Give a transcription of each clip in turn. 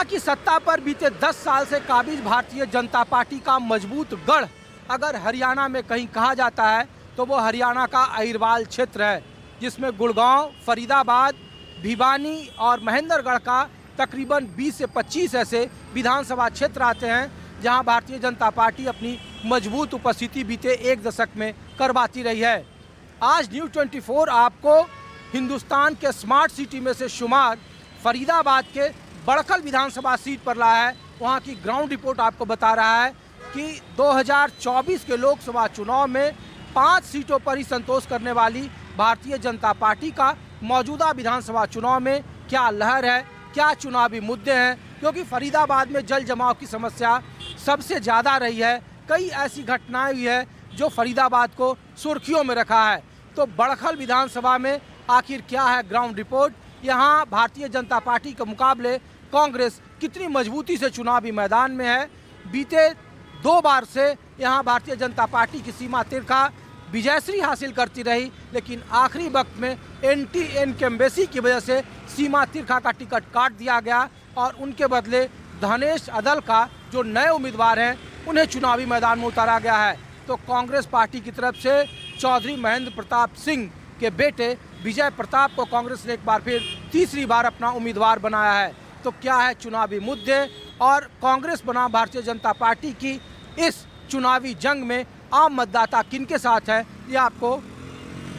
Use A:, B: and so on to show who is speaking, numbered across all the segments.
A: हरियाणा की सत्ता पर बीते 10 साल से काबिज भारतीय जनता पार्टी का मजबूत गढ़ अगर हरियाणा में कहीं कहा जाता है तो वो हरियाणा का अहिरवाल क्षेत्र है, जिसमें गुड़गांव, फरीदाबाद, भिवानी और महेंद्रगढ़ का तकरीबन 20 से 25 ऐसे विधानसभा क्षेत्र आते हैं जहां भारतीय जनता पार्टी अपनी मजबूत उपस्थिति बीते एक दशक में करवाती रही है। आज न्यूज़ 24 आपको हिंदुस्तान के स्मार्ट सिटी में से शुमार फरीदाबाद के बड़खल विधानसभा सीट पर लाया है। वहां की ग्राउंड रिपोर्ट आपको बता रहा है कि 2024 के लोकसभा चुनाव में 5 सीटों पर ही संतोष करने वाली भारतीय जनता पार्टी का मौजूदा विधानसभा चुनाव में क्या लहर है, क्या चुनावी मुद्दे हैं, क्योंकि फरीदाबाद में जल जमाव की समस्या सबसे ज़्यादा रही है। कई ऐसी घटनाएं हुई है जो फरीदाबाद को सुर्खियों में रखा है। तो बड़खल विधानसभा में आखिर क्या है ग्राउंड रिपोर्ट, यहाँ भारतीय जनता पार्टी के मुकाबले कांग्रेस कितनी मजबूती से चुनावी मैदान में है। बीते 2 बार से यहाँ भारतीय जनता पार्टी की सीमा तिरखा विजयश्री हासिल करती रही, लेकिन आखिरी वक्त में एंटी इनकम्बेंसी की वजह से सीमा तिरखा का टिकट काट दिया गया और उनके बदले धनेश अदल का जो नए उम्मीदवार हैं उन्हें चुनावी मैदान में उतारा गया है। तो कांग्रेस पार्टी की तरफ से चौधरी महेंद्र प्रताप सिंह के बेटे विजय प्रताप को कांग्रेस ने एक बार फिर तीसरी बार अपना उम्मीदवार बनाया है। तो क्या है चुनावी मुद्दे और कांग्रेस बनाम भारतीय जनता पार्टी की इस चुनावी जंग में आम मतदाता किनके साथ है, ये आपको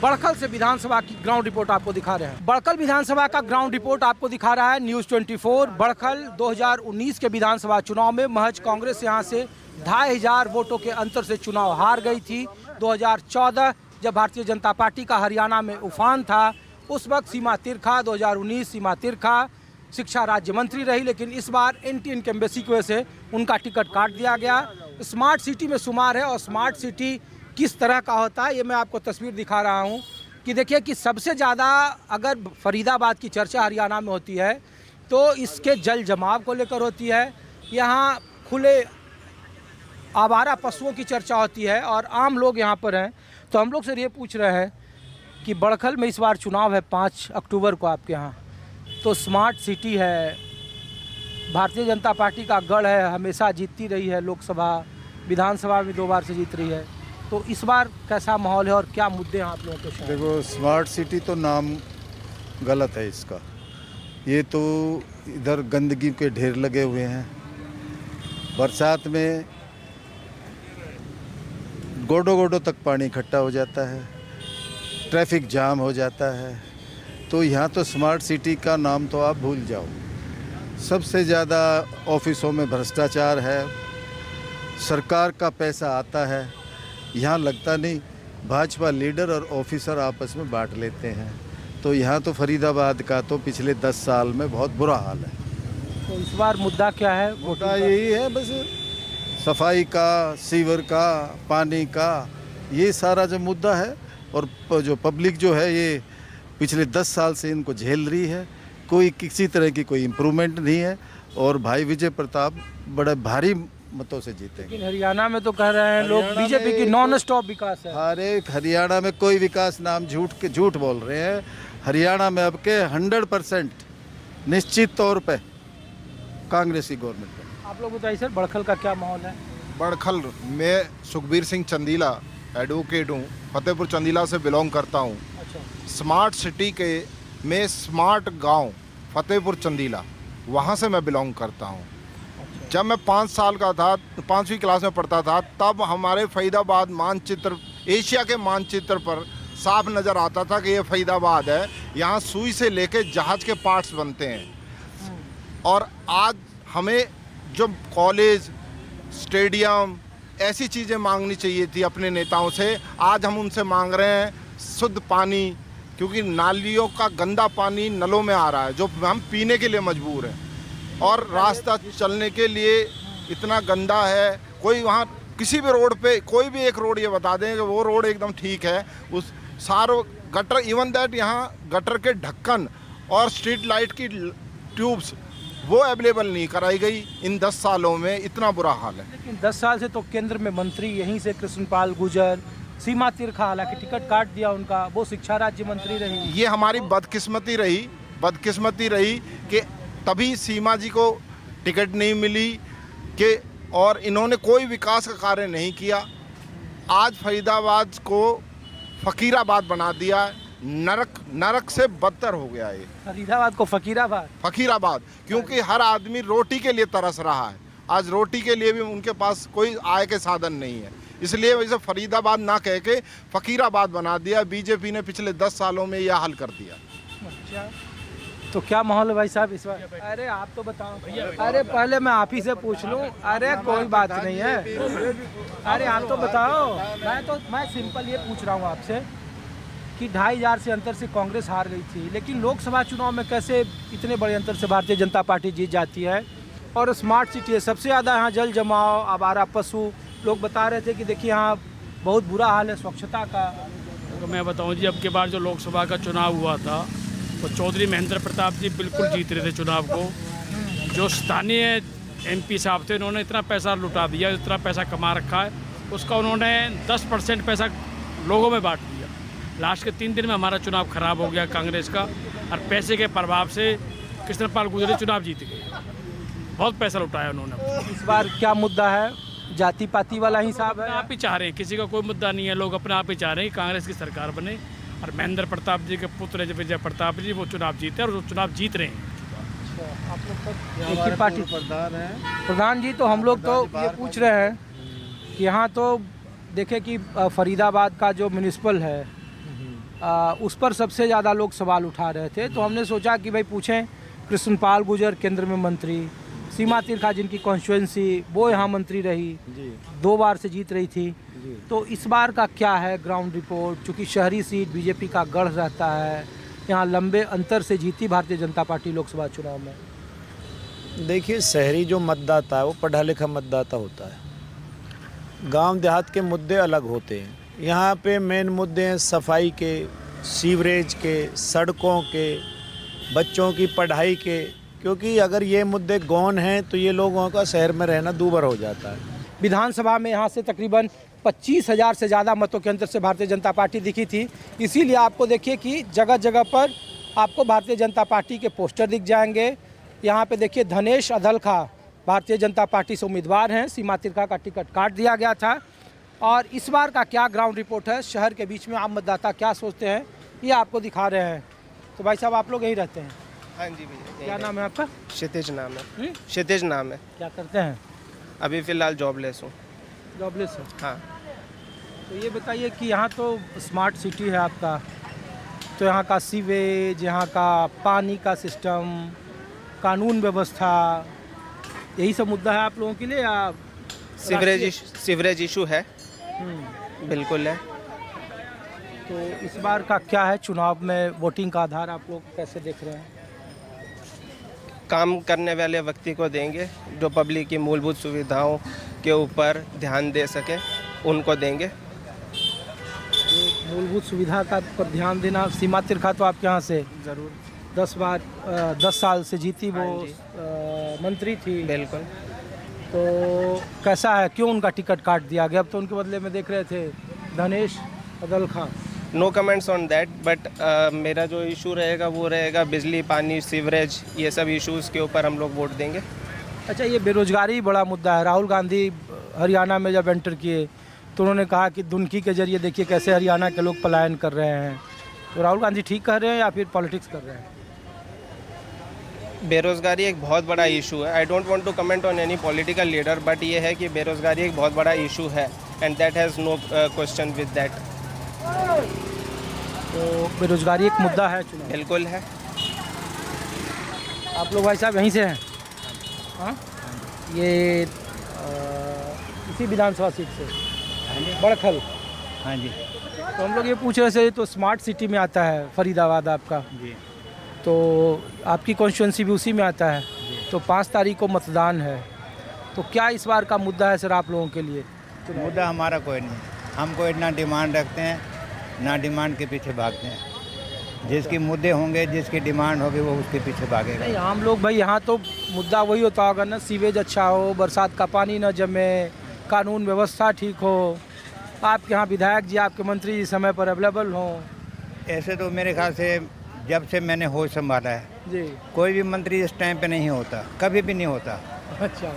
A: बड़खल से विधानसभा की ग्राउंड रिपोर्ट आपको दिखा रहे हैं। बड़खल विधानसभा का ग्राउंड रिपोर्ट आपको दिखा रहा है न्यूज़ 24। बड़खल 2019 के विधानसभा चुनाव में महज कांग्रेस यहाँ से 2500 वोटों के अंतर से चुनाव हार गई थी। 2014 जब भारतीय जनता पार्टी का हरियाणा में उफान था, उस वक्त सीमा तिरखा 2019 सीमा तिरखा शिक्षा राज्य मंत्री रही, लेकिन इस बार एंटी इनकम्बेंसी की वजह से उनका टिकट काट दिया गया। स्मार्ट सिटी में शुमार है और स्मार्ट सिटी किस तरह का होता है ये मैं आपको तस्वीर दिखा रहा हूँ कि देखिए कि सबसे ज़्यादा अगर फरीदाबाद की चर्चा हरियाणा में होती है तो इसके जल जमाव को लेकर होती है। यहाँ खुले आवारा पशुओं की चर्चा होती है और आम लोग यहाँ पर हैं। तो हम लोग से ये पूछ रहे हैं कि बड़खल में इस बार चुनाव है 5 अक्टूबर को आपके यहाँ, तो स्मार्ट सिटी है, भारतीय जनता पार्टी का गढ़ है, हमेशा जीतती रही है, लोकसभा विधानसभा में 2 बार से जीत रही है, तो इस बार कैसा माहौल है और क्या मुद्दे हैं आप लोगों के साथ?
B: देखो, स्मार्ट सिटी तो नाम गलत है इसका। ये तो इधर गंदगी के ढेर लगे हुए हैं, बरसात में गोडो गोडो तक पानी इकट्ठा हो जाता है, ट्रैफिक जाम हो जाता है। तो यहाँ तो स्मार्ट सिटी का नाम तो आप भूल जाओ। सबसे ज़्यादा ऑफिसों में भ्रष्टाचार है, सरकार का पैसा आता है, यहाँ लगता नहीं, भाजपा लीडर और ऑफिसर आपस में बांट लेते हैं। तो यहाँ तो फरीदाबाद का तो पिछले 10 साल में बहुत बुरा हाल है।
A: तो इस बार मुद्दा क्या है?
B: मुद्दा यही है बस सफाई का, सीवर का, पानी का, ये सारा जो मुद्दा है। और जो पब्लिक जो है ये पिछले 10 साल से इनको झेल रही है, कोई किसी तरह की कोई इम्प्रूवमेंट नहीं है। और भाई विजय प्रताप बड़े भारी मतों से जीते।
A: लेकिन हरियाणा में तो कह रहे हैं लोग बीजेपी की नॉन स्टॉप विकास है।
B: अरे हरियाणा में कोई विकास नाम झूठ बोल रहे हैं। हरियाणा में अब के 100% निश्चित तौर पे कांग्रेस की गवर्नमेंट है।
A: आप लोग बताइए सर, बड़खल का क्या माहौल है?
C: बड़खल में सुखबीर सिंह चंदीला एडवोकेट हूँ, फतेहपुर चंदीला से बिलोंग करता हूँ।
A: अच्छा। स्मार्ट
C: सिटी के में स्मार्ट गांव फतेहपुर चंदीला, वहाँ से मैं बिलोंग करता हूँ। जब मैं 5 साल का था, 5वीं क्लास में पढ़ता था, तब हमारे फरीदाबाद मानचित्र, एशिया के मानचित्र पर साफ नज़र आता था कि ये फरीदाबाद है। यहाँ सुई से लेके जहाज़ के पार्ट्स बनते हैं। और आज हमें जो कॉलेज, स्टेडियम, ऐसी चीज़ें मांगनी चाहिए थी अपने नेताओं से, आज हम उनसे मांग रहे हैं शुद्ध पानी, क्योंकि नालियों का गंदा पानी नलों में आ रहा है जो हम पीने के लिए मजबूर हैं। और रास्ता चलने के लिए इतना गंदा है। कोई वहाँ किसी भी रोड पे कोई भी एक रोड ये बता दें कि वो रोड एकदम ठीक है, उस सारो गटर, इवन दैट यहाँ गटर के ढक्कन और स्ट्रीट लाइट की ट्यूब्स वो अवेलेबल नहीं कराई गई। इन 10 सालों में इतना बुरा हाल है।
A: लेकिन 10 साल से तो केंद्र में मंत्री यहीं से कृष्णपाल गुर्जर, सीमा तिरखा, हालांकि टिकट काट दिया उनका, वो शिक्षा राज्य मंत्री रही।
C: ये हमारी बदकिस्मती रही कि तभी सीमा जी को टिकट नहीं मिली कि और इन्होंने कोई विकास का कार्य नहीं किया। आज फरीदाबाद को फ़कीराबाद बना दिया, नरक से बदतर हो गया ये
A: फरीदाबाद को
C: फ़कीराबाद, क्योंकि हर आदमी रोटी के लिए तरस रहा है। आज रोटी के लिए भी उनके पास कोई आय के साधन नहीं है, इसलिए वैसे फरीदाबाद ना कह के फ़कीराबाद बना दिया। बीजेपी ने पिछले 10 सालों में यह हल कर दिया।
A: अच्छा, तो क्या माहौल है भाई साहब इस बार? अरे आप तो बताओ। अरे पहले मैं आप ही से पूछ लूं। अरे कोई बात नहीं है, अरे आप तो बताओ। मैं सिंपल ये पूछ रहा हूँ आपसे कि 2500 से अंतर से कांग्रेस हार गई थी, लेकिन लोकसभा चुनाव में कैसे इतने बड़े अंतर से भारतीय जनता पार्टी जीत जाती है? और स्मार्ट सिटी है, सबसे ज़्यादा यहाँ जल जमाव, आवारा पशु, लोग बता रहे थे कि देखिए यहाँ बहुत बुरा हाल है स्वच्छता का।
D: तो मैं बताऊं जी, अब के बार जो लोकसभा का चुनाव हुआ था तो चौधरी महेंद्र प्रताप जी बिल्कुल जीत रहे थे चुनाव को। जो स्थानीय एमपी साहब थे उन्होंने इतना पैसा लुटा दिया, इतना पैसा कमा रखा है, उसका उन्होंने 10% पैसा लोगों में बांट दिया। लास्ट के 3 दिन में हमारा चुनाव खराब हो गया कांग्रेस का, और पैसे के प्रभाव से कृष्णपाल गुर्जर चुनाव जीत गए। बहुत पैसा लुटाया उन्होंने।
A: इस बार क्या मुद्दा है? जाति पाति वाला हिसाब है?
D: आप ही चाह रहे हैं, किसी का कोई मुद्दा नहीं है, लोग अपने आप ही चाह रहे हैं कांग्रेस की सरकार बने और महेंद्र प्रताप जी के पुत्र विजय प्रताप जी वो चुनाव जीते और वो चुनाव जीत रहे हैं।
A: आप लोग तो एक ही पार्टी प्रधान जी, तो हम लोग तो ये पूछ रहे हैं कि यहाँ तो देखें कि फरीदाबाद का जो म्यूनिसिपल है उस पर सबसे ज़्यादा लोग सवाल उठा रहे थे, तो हमने सोचा कि भाई पूछें। कृष्णपाल गुर्जर केंद्र में मंत्री, सीमा तिरखा जिनकी कॉन्स्टिट्यूएंसी वो यहाँ मंत्री रही, 2 बार से जीत रही थी, तो इस बार का क्या है ग्राउंड रिपोर्ट? चूँकि शहरी सीट बीजेपी का गढ़ रहता है, यहाँ लंबे अंतर से जीती भारतीय जनता पार्टी लोकसभा चुनाव में।
E: देखिए, शहरी जो मतदाता है वो पढ़ा लिखा मतदाता होता है। गांव देहात के मुद्दे अलग होते हैं। यहाँ पे मेन मुद्दे हैं सफाई के, सीवरेज के, सड़कों के, बच्चों की पढ़ाई के, क्योंकि अगर ये मुद्दे गौन हैं तो ये लोगों का शहर में रहना दूभर हो जाता है।
A: विधानसभा में यहाँ से तकरीबन 25,000 से ज़्यादा मतों के अंतर से भारतीय जनता पार्टी दिखी थी, इसीलिए आपको देखिए कि जगह जगह पर आपको भारतीय जनता पार्टी के पोस्टर दिख जाएंगे। यहाँ पे देखिए धनेश अदलखा भारतीय जनता पार्टी से उम्मीदवार हैं, सीमा तिरखा का टिकट काट दिया गया था। और इस बार का क्या ग्राउंड रिपोर्ट है, शहर के बीच में आम मतदाता क्या सोचते हैं, ये आपको दिखा रहे हैं। तो भाई साहब आप लोग यहीं रहते हैं?
F: हाँ जी भैया।
A: क्या नाम है आपका?
F: क्षितिज नाम है। क्षितिज नाम है।
A: क्या करते हैं?
F: अभी फ़िलहाल जॉबलेस हूँ।
A: जॉबलेस है?
F: हाँ।
A: तो ये बताइए कि यहाँ तो स्मार्ट सिटी है आपका, तो यहाँ का सीवेज, यहाँ का पानी का सिस्टम, कानून व्यवस्था, यही सब मुद्दा है आप लोगों के लिए या
F: सीवरेज इशू है? बिल्कुल है।
A: तो इस बार का क्या है चुनाव में वोटिंग का आधार आप लोग कैसे देख रहे हैं?
F: काम करने वाले व्यक्ति को देंगे, जो पब्लिक की मूलभूत सुविधाओं के ऊपर ध्यान दे सके उनको देंगे।
A: मूलभूत सुविधा का पर ध्यान देना। सीमा तिरखा तो आपके यहाँ से
F: ज़रूर
A: 10 साल से जीती, वो मंत्री थी।
F: बिल्कुल।
A: तो कैसा है, क्यों उनका टिकट काट दिया गया? अब तो उनके बदले में देख रहे थे Dhanesh Adlakha.
F: No comments on that, but मेरा जो इशू रहेगा वो रहेगा बिजली, पानी, सीवरेज, ये सब इश्यूज़ के ऊपर हम लोग वोट देंगे।
A: अच्छा, ये बेरोजगारी बड़ा मुद्दा है। राहुल गांधी हरियाणा में जब एंटर किए तो उन्होंने कहा कि दुनकी के जरिए देखिए कैसे हरियाणा के लोग पलायन कर रहे हैं। तो राहुल गांधी ठीक कर रहे हैं या फिर पॉलिटिक्स कर रहे हैं?
F: बेरोज़गारी एक बहुत बड़ा इशू है। I don't want to comment on any political leader, but ये है कि बेरोज़गारी एक बहुत बड़ा इशू है and that has no question with that.
A: तो बेरोजगारी एक मुद्दा है चुनाव?
F: बिल्कुल है।
A: आप लोग भाई साहब यहीं से हैं? हाँ, ये इसी विधानसभा सीट से बड़खल?
G: हाँ जी।
A: तो हम लोग ये पूछ रहे थे, तो स्मार्ट सिटी में आता है फरीदाबाद आपका
G: जी,
A: तो आपकी कॉन्स्टिट्यूंसी भी उसी में आता है, तो 5 तारीख को मतदान है, तो क्या इस बार का मुद्दा है सर आप लोगों के लिए?
G: मुद्दा हमारा कोई नहीं। हम कोई ना डिमांड रखते हैं, ना डिमांड के पीछे भागते हैं। जिसके मुद्दे होंगे, जिसकी डिमांड होगी वो उसके पीछे भागेगा।
A: नहीं, आम लोग भाई यहाँ तो मुद्दा वही होता होगा ना, सीवेज अच्छा हो, बरसात का पानी न जमे, कानून व्यवस्था ठीक हो, आपके यहाँ विधायक जी, आपके मंत्री जी समय पर अवेलेबल हों।
G: ऐसे तो मेरे ख्याल से जब से मैंने होश संभाला है
A: जी।
G: कोई भी मंत्री इस टाइम पे नहीं होता, कभी भी नहीं होता।
A: अच्छा,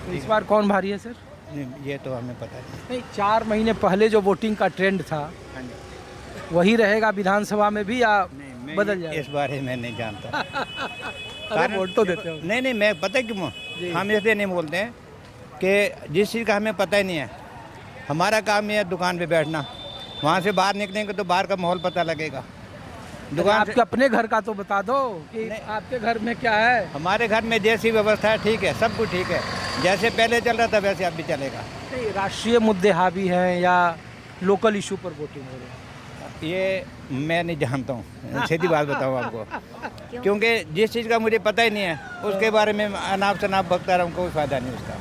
A: तो इस बार कौन भारी है सर?
G: नहीं, ये तो हमें पता नहीं।
A: नहीं, 4 महीने पहले जो वोटिंग का ट्रेंड था
G: हाँ जी।
A: वही रहेगा विधानसभा में भी या
G: नहीं,
A: बदल जाएगा?
G: इस बारे में नहीं जानता।
A: अरे वोट तो देते हो।
G: नहीं नहीं, मैं पता है क्यों हम इसलिए नहीं बोलते हैं कि जिस चीज़ का हमें पता ही नहीं है। हमारा काम ये है दुकान पे बैठना, वहाँ से बाहर निकलेंगे तो बाहर का माहौल पता लगेगा। दुकान
A: आपके अपने घर का तो बता दो कि आपके घर में क्या है।
G: हमारे घर में जैसी व्यवस्था है ठीक है, सब कुछ ठीक है, जैसे पहले चल रहा था वैसे अब भी चलेगा।
A: नहीं, राष्ट्रीय मुद्दे हावी हैं या लोकल इशू पर वोटिंग हो रही है?
G: ये मैं नहीं जानता हूँ, सीधी बात बताऊँ आपको, क्योंकि जिस चीज़ का मुझे पता ही नहीं है उसके बारे में अनाप शनाप बकता रहूँ, कोई फायदा नहीं उसका।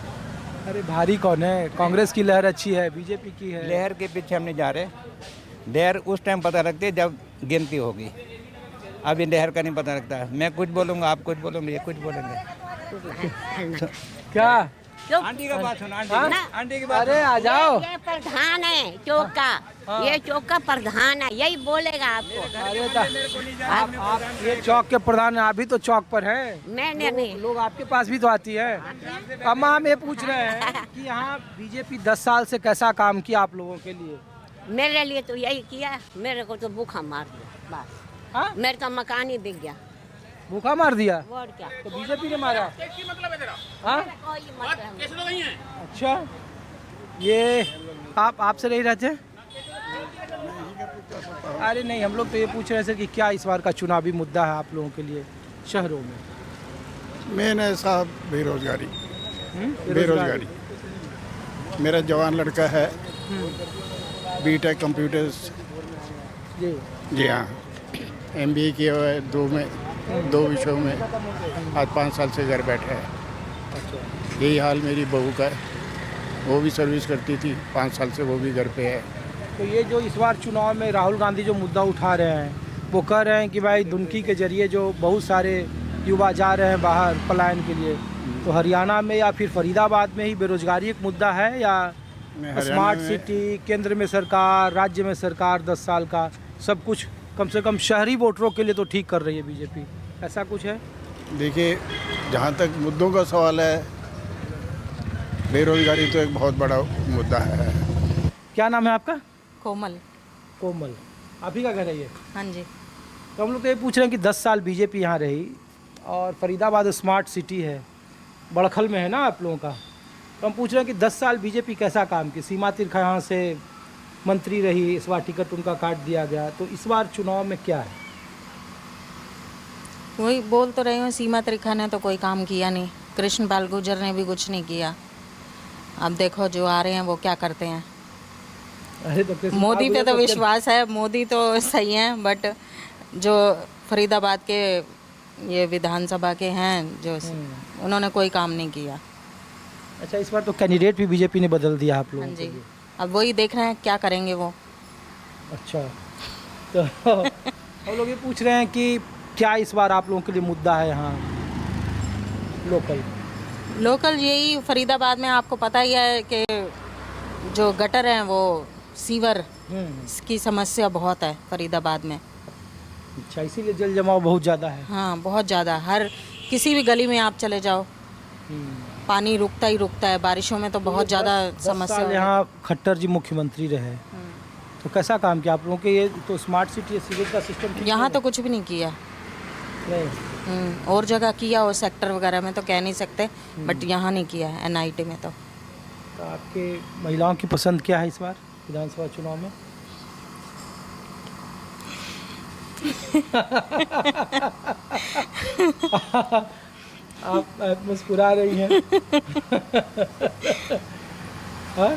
A: अरे भारी कौन है? कांग्रेस की लहर अच्छी है, बीजेपी की है।
G: लहर के पीछे हम नहीं जा रहे, लहर उस टाइम पता लगती है जब गिनती होगी, अभी लहर का नहीं पता लगता है। मैं कुछ बोलूँगा, आप कुछ बोलोगे, ये कुछ बोलेंगे।
A: क्या
G: आंटी का बात सुनो,
A: हाँ?
G: आंटी की बात
A: अरे आ जाओ।
H: ये प्रधान है चौक का, ये चौक का प्रधान है, यही बोलेगा आपको।
A: अरे आप ये चौक के प्रधान हैं, अभी तो चौक पर है।
H: मैंने नहीं,
A: लोग आपके पास भी तो आती है। अम्मा हम ये पूछ रहे हैं कि यहाँ बीजेपी 10 साल से कैसा काम किया आप लोगों के लिए?
H: मेरे लिए तो यही किया, मेरे को तो भूखा मार दिया बस।
A: हाँ?
H: मेरे तो मकान ही बिक गया।
A: भूखा मार दिया
H: और क्या?
A: तो बीजेपी ने मारा? हाँ?
H: कोई मतलब नहीं।
A: अच्छा, ये आप आपसे नहीं रहते? अरे नहीं, हम लोग तो ये पूछ रहे थे कि क्या इस बार का चुनावी मुद्दा है आप लोगों के लिए शहरों में?
I: मेन है साहब बेरोजगारी।
A: बेरोजगारी।
I: मेरा जवान लड़का है, बीटेक कंप्यूटर्स,
A: जी।
I: जी हाँ, एमबीए किया हुआ है 2 विषयों में। आज 5 साल से घर बैठा है।
A: अच्छा,
I: यही हाल मेरी बहू का है, वो भी सर्विस करती थी, 5 साल से वो भी घर पे है।
A: तो ये जो इस बार चुनाव में राहुल गांधी जो मुद्दा उठा रहे हैं वो कह रहे हैं कि भाई दुनकी के जरिए जो बहुत सारे युवा जा रहे हैं बाहर पलायन के लिए, तो हरियाणा में या फिर फरीदाबाद में ही बेरोजगारी एक मुद्दा है या स्मार्ट सिटी, केंद्र में सरकार, राज्य में सरकार 10 साल का सब कुछ कम से कम शहरी वोटरों के लिए तो ठीक कर रही है बीजेपी, ऐसा कुछ है?
I: देखिए, जहाँ तक मुद्दों का सवाल है, बेरोजगारी तो एक बहुत बड़ा मुद्दा है।
A: क्या नाम है आपका?
J: कोमल।
A: कोमल, आप ही का घर है ये?
J: हाँ जी।
A: तो हम लोग तो ये पूछ रहे हैं कि 10 साल बीजेपी यहाँ रही और फरीदाबाद स्मार्ट सिटी है, बड़खल में है ना आप लोगों का, तो हम पूछ रहे हैं कि 10 साल बीजेपी कैसा काम की? सीमा तिरखा यहाँ से मंत्री रही, इस बार टिकट उनका काट दिया गया, तो इस बार चुनाव में क्या है?
J: वही बोल तो रही हूँ, सीमा त्रिखा ने तो कोई काम किया नहीं, कृष्ण पाल गुर्जर ने भी कुछ नहीं किया। अब देखो जो आ रहे हैं वो क्या करते हैं।
A: अरे तो
J: मोदी पे तो विश्वास है, मोदी तो सही हैं, बट जो फरीदाबाद के ये विधानसभा के हैं जो उन्होंने कोई काम नहीं किया।
A: अच्छा, इस बार तो कैंडिडेट भी बीजेपी ने बदल दिया आप लोगों
J: हाँ
A: के
J: जी,
A: लिए।
J: अब वही देख रहे हैं क्या करेंगे वो।
A: अच्छा, तो हम लोग ये पूछ रहे हैं कि क्या इस बार आप लोगों के लिए मुद्दा है यहाँ लोकल?
J: यही फरीदाबाद में आपको पता ही है कि जो गटर हैं वो सीवर की समस्या बहुत है फरीदाबाद में।
A: अच्छा, इसीलिए जल जमाव बहुत ज़्यादा है।
J: हाँ, बहुत ज़्यादा, हर किसी भी गली में आप चले जाओ पानी रुकता ही रुकता है, बारिशों में तो बहुत ज़्यादा समस्या है।
A: यहाँ खट्टर जी मुख्यमंत्री रहे, तो कैसा काम किया आप लोगों के? ये तो स्मार्ट सिटी सीवेज का सिस्टम
J: यहाँ तो कुछ भी नहीं किया।
A: नहीं,
J: और जगह किया और सेक्टर वगैरह में तो कह नहीं सकते, बट यहाँ नहीं किया है एनआईटी में। तो
A: आपके महिलाओं की पसंद क्या है इस बार विधानसभा चुनाव में? आप मुस्कुरा रही हैं। हाँ?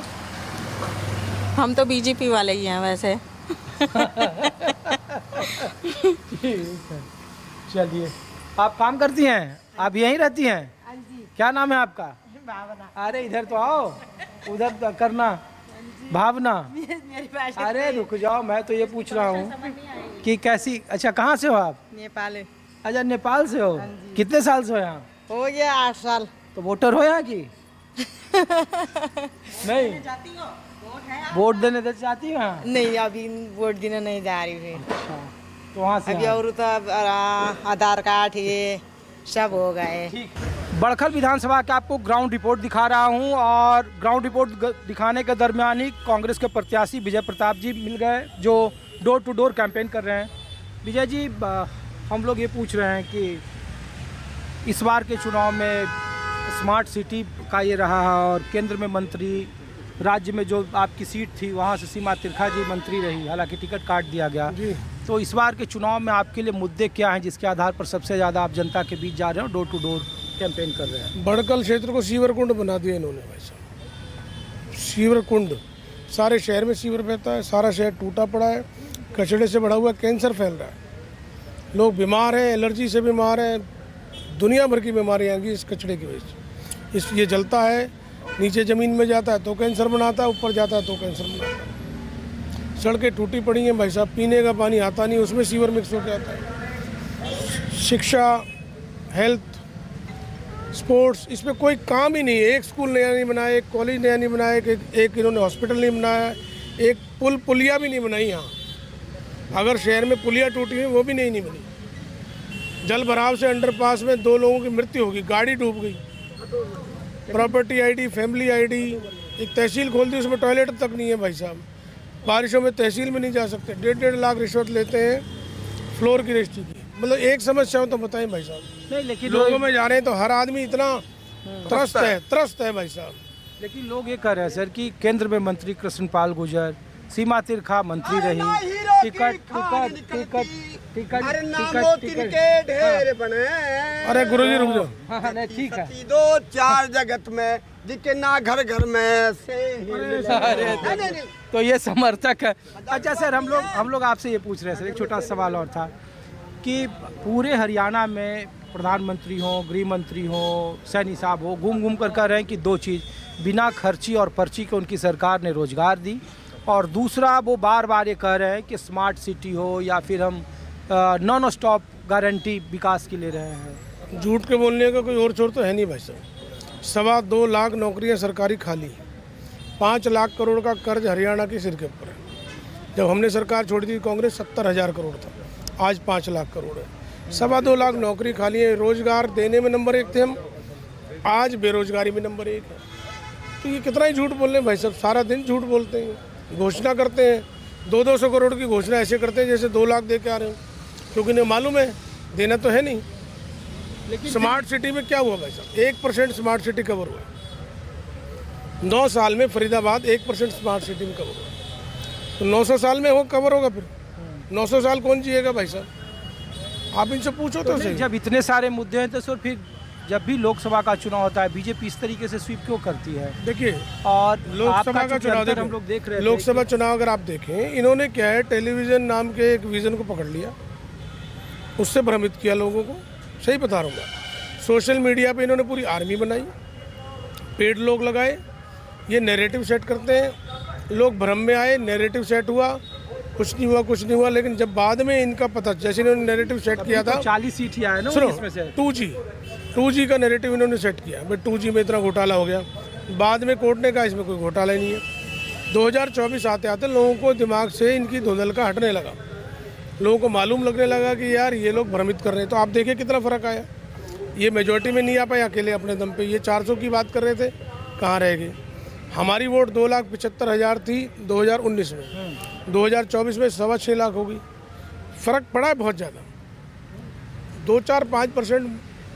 J: हम तो बीजेपी वाले ही हैं वैसे।
A: चलिए, आप काम करती हैं? आप यहीं रहती हैं? क्या नाम है आपका? भावना। अरे इधर तो आओ, उधर तो करना। भावना, अरे रुक जाओ, मैं तो ये पूछ रहा हूँ कि कैसी। अच्छा, कहाँ से हो आप?
K: नेपाल।
A: अच्छा, नेपाल से हो? कितने साल से हो यहाँ?
K: हो गया 8 साल।
A: तो वोटर हो यहाँ की? नहीं, वोट देने चाहती हो यहाँ?
K: नहीं, अभी वोट देने नहीं जा रही है।
A: अच्छा, तो वहाँ से
J: अभी और तो आधार कार्ड ये सब हो गए।
A: बड़खल विधानसभा के आपको ग्राउंड रिपोर्ट दिखा रहा हूं और ग्राउंड रिपोर्ट दिखाने के दरमियान ही कांग्रेस के प्रत्याशी विजय प्रताप जी मिल गए जो डोर टू डोर कैंपेन कर रहे हैं। विजय जी, हम लोग ये पूछ रहे हैं कि इस बार के चुनाव में स्मार्ट सिटी का ये रहा है और केंद्र में मंत्री, राज्य में जो आपकी सीट थी वहाँ से सीमा तिरखा जी मंत्री रही, हालांकि टिकट काट दिया गया। तो इस बार के चुनाव में आपके लिए मुद्दे क्या हैं जिसके आधार पर सबसे ज़्यादा आप जनता के बीच जा रहे हो, डोर टू डोर कैंपेन कर रहे हैं?
K: बड़कल क्षेत्र को सीवर कुंड बना दिया इन्होंने भाई साहब। सीवर कुंड, सारे शहर में सीवर बहता है, सारा शहर टूटा पड़ा है, कचड़े से बढ़ा हुआ कैंसर फैल रहा है, लोग बीमार हैं, एलर्जी से बीमार हैं, दुनिया भर की बीमारियाँ आएंगी इस कचड़े की वजह से। ये जलता है, नीचे ज़मीन में जाता है तो कैंसर बनाता है, ऊपर जाता है तो कैंसर बनाता है। सड़कें टूटी पड़ी हैं भाई साहब, पीने का पानी आता नहीं, उसमें सीवर मिक्स हो जाता है। शिक्षा, हेल्थ, स्पोर्ट्स, इसमें कोई काम ही नहीं है। एक स्कूल नया नहीं बनाया, एक कॉलेज नया नहीं बनाया, एक इन्होंने हॉस्पिटल नहीं बनाया, एक पुलिया भी नहीं बनाई। यहाँ अगर शहर में पुलिया टूटी हुई वो भी नहीं बनी। जल भराव से अंडरपास में 2 लोगों की मृत्यु होगी, गाड़ी डूब गई। प्रॉपर्टी आईडी, फैमिली आईडी, एक तहसील खोल दी उसमें टॉयलेट तक नहीं है भाई साहब। बारिशों में तहसील में नहीं जा सकते, 1.5 लाख रिश्वत लेते हैं फ्लोर की रजिस्ट्री की। मतलब एक समस्या हो तो बताएं भाई साहब।
A: नहीं, लेकिन
K: लोगों में जा रहे हैं तो हर आदमी इतना त्रस्त है भाई साहब।
A: लेकिन लोग ये कह रहे हैं सर कि केंद्र में मंत्री कृष्णपाल गुर्जर, सीमा तिरखा मंत्री रही,
K: अरे गुरुजी रुक जाओ।
A: हाँ, नहीं ठीक है।
L: 2-4 जगत में दिखे ना, घर घर में से।
A: तो ये समर्थक है। अच्छा सर, हम लोग आपसे ये पूछ रहे हैं सर, एक छोटा सवाल और था कि पूरे हरियाणा में प्रधानमंत्री हो, गृह मंत्री हो, सैनी साहब हो, घूम कर कह रहे हैं कि 2 चीज़, बिना खर्ची और पर्ची के उनकी सरकार ने रोजगार दी, और दूसरा वो बार बार ये कह रहे हैं कि स्मार्ट सिटी हो या फिर हम नॉन स्टॉप गारंटी विकास की ले रहे हैं।
K: झूठ के बोलने का कोई और छोर तो है नहीं भाई साहब। 2.25 लाख नौकरियां सरकारी खाली, 5 लाख करोड़ का कर्ज हरियाणा के सिर के ऊपर है। जब हमने सरकार छोड़ी थी कांग्रेस 70,000 करोड़ था, आज 5 लाख करोड़ है। 2.25 लाख नौकरी खाली है। रोजगार देने में नंबर 1 थे हम, आज बेरोजगारी में नंबर 1 है। तो ये कितना ही झूठ बोल रहे हैं भाई साहब, सारा दिन झूठ बोलते हैं, घोषणा करते हैं, 200 करोड़ की घोषणा ऐसे करते हैं जैसे 2 लाख दे के आ रहे हो, क्योंकि इन्हें मालूम है देना तो है नहीं। लेकिन स्मार्ट सिटी में क्या हुआ भाई साहब? 1% स्मार्ट सिटी कवर हुआ 9 साल में। फरीदाबाद 1% स्मार्ट सिटी में कवर हुआ, तो 900 साल में वो कवर होगा। फिर 900 साल कौन जिएगा भाई साहब? आप इनसे पूछो तो सही।
A: जब इतने सारे मुद्दे हैं तो सर फिर जब भी लोकसभा का चुनाव होता है बीजेपी इस तरीके से स्वीप क्यों करती है?
K: देखिए,
A: और
K: लोकसभा का चुनाव
A: हम लोग देख रहे हैं,
K: लोकसभा चुनाव अगर आप देखें, इन्होंने क्या है, टेलीविज़न नाम के एक विज़न को पकड़ लिया, उससे भ्रमित किया लोगों को। सही बता रहा हूँ मैं। सोशल मीडिया पे इन्होंने पूरी आर्मी बनाई, पेड लोग लगाए, ये नैरेटिव सेट करते हैं, लोग भ्रम में आए, नैरेटिव सेट हुआ, कुछ नहीं हुआ। लेकिन जब बाद में इनका पता, जैसे इन्होंने नैरेटिव सेट किया था,
A: 40 सीट ही आया ना इसमें से।
K: 2G का नैरेटिव इन्होंने सेट किया, भाई 2G में इतना घोटाला हो गया। बाद में कोर्ट ने कहा इसमें कोई घोटाला ही नहीं है। 2024 आते आते लोगों को दिमाग से इनकी धुंधल का हटने लगा, लोगों को मालूम लगने लगा कि यार ये लोग भ्रमित कर रहे हैं। तो आप देखिए कितना फ़र्क आया। ये मेजॉरिटी में नहीं आ पाए अकेले अपने दम पे। ये 400 की बात कर रहे थे, कहाँ रह गए? हमारी वोट 2,75,000 थी 2019 में, 2024 में 6.25 लाख होगी। फ़र्क पड़ा है बहुत ज़्यादा। 2-4-5%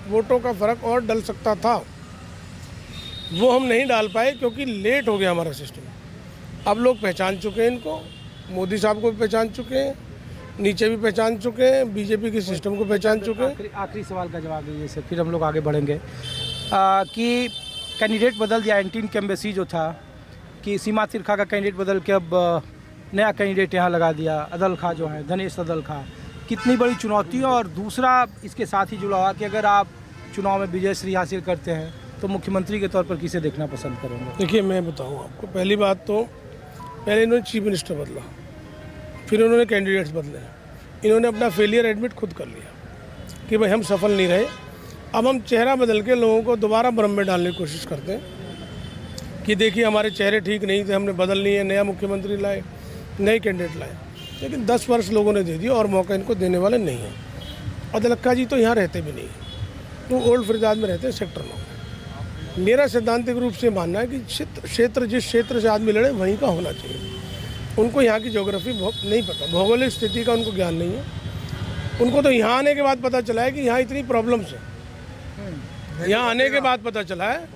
K: वोटों का फ़र्क और डल सकता था, वो हम नहीं डाल पाए क्योंकि लेट हो गया हमारा सिस्टम। अब लोग पहचान चुके हैं इनको, मोदी साहब को भी पहचान चुके हैं, नीचे भी पहचान चुके हैं, बीजेपी के सिस्टम को पहचान चुके हैं।
A: आखिरी सवाल का जवाब दीजिए सर, फिर हम लोग आगे बढ़ेंगे। कि कैंडिडेट बदल दिया, एंटीन कैम्बेसी जो था, कि सीमा तिरखा का कैंडिडेट बदल के अब नया कैंडिडेट यहाँ लगा दिया, अदल खां जो है, धनेश अदल खां। कितनी बड़ी चुनौती है? और दूसरा इसके साथ ही जुड़ा हुआ कि अगर आप चुनाव में विजयश्री हासिल करते हैं तो मुख्यमंत्री के तौर पर किसे देखना पसंद करेंगे?
K: देखिए, मैं बताऊँ आपको, पहली बात तो पहले इन्होंने चीफ मिनिस्टर बदला, फिर उन्होंने कैंडिडेट्स बदले, इन्होंने अपना फेलियर एडमिट खुद कर लिया कि भाई हम सफल नहीं रहे। अब हम चेहरा बदल के लोगों को दोबारा भ्रम में डालने की कोशिश करते हैं कि देखिए हमारे चेहरे ठीक नहीं थे, हमने बदल लिए, नया मुख्यमंत्री लाए, नए कैंडिडेट लाए। लेकिन 10 वर्ष लोगों ने दे दिया और मौका इनको देने वाले नहीं है। अदलक्का जी तो यहाँ रहते भी नहीं, वो ओल्ड फरीदाबाद में रहते हैं सेक्टर 9। मेरा सैद्धांतिक रूप से मानना है कि क्षेत्र जिस क्षेत्र से आदमी लड़े वहीं का होना चाहिए। उनको यहाँ की ज्योग्राफी नहीं पता, भौगोलिक स्थिति का उनको ज्ञान नहीं है। उनको तो यहाँ आने के बाद पता चला है कि यहाँ इतनी प्रॉब्लम्स है। यहाँ आने के बाद पता चला है,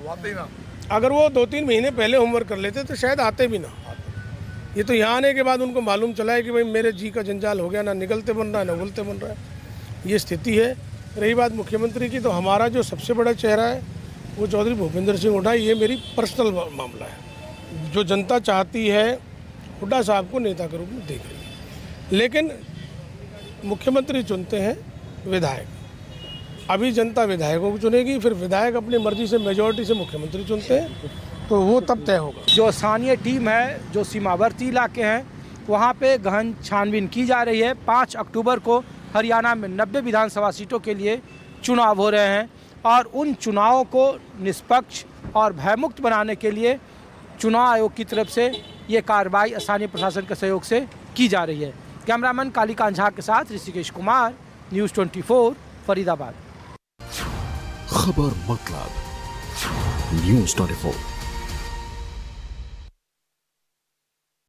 K: अगर वो 2-3 महीने पहले होमवर्क कर लेते तो शायद आते भी ना। ये तो यहाँ आने के बाद उनको मालूम चला है कि भाई मेरे जी का जंजाल हो गया, ना निकलते बन रहा है ना उगलते बन रहा है। ये स्थिति है। रही बात मुख्यमंत्री की, तो हमारा जो सबसे बड़ा चेहरा है वो चौधरी भूपेंद्र सिंह हुड्डा। ये मेरी पर्सनल मामला है। जो जनता चाहती है हुड्डा साहब को नेता के रूप में देख रही है, लेकिन मुख्यमंत्री चुनते हैं विधायक। अभी जनता विधायकों को चुनेगी, फिर विधायक अपनी मर्जी से मेजॉरिटी से मुख्यमंत्री चुनते हैं, तो वो तब तय होगा।
A: जो स्थानीय टीम है, जो सीमावर्ती इलाके हैं, वहाँ पे गहन छानबीन की जा रही है। 5 अक्टूबर को हरियाणा में 90 विधानसभा सीटों के लिए चुनाव हो रहे हैं और उन चुनावों को निष्पक्ष और भयमुक्त बनाने के लिए चुनाव आयोग की तरफ से ये कार्रवाई स्थानीय प्रशासन के सहयोग से की जा रही है। कैमरामैन कालीकांत झा के साथ ऋषिकेश कुमार, न्यूज़ 24 फरीदाबाद।
M: खबर मतलब न्यूज़ 24।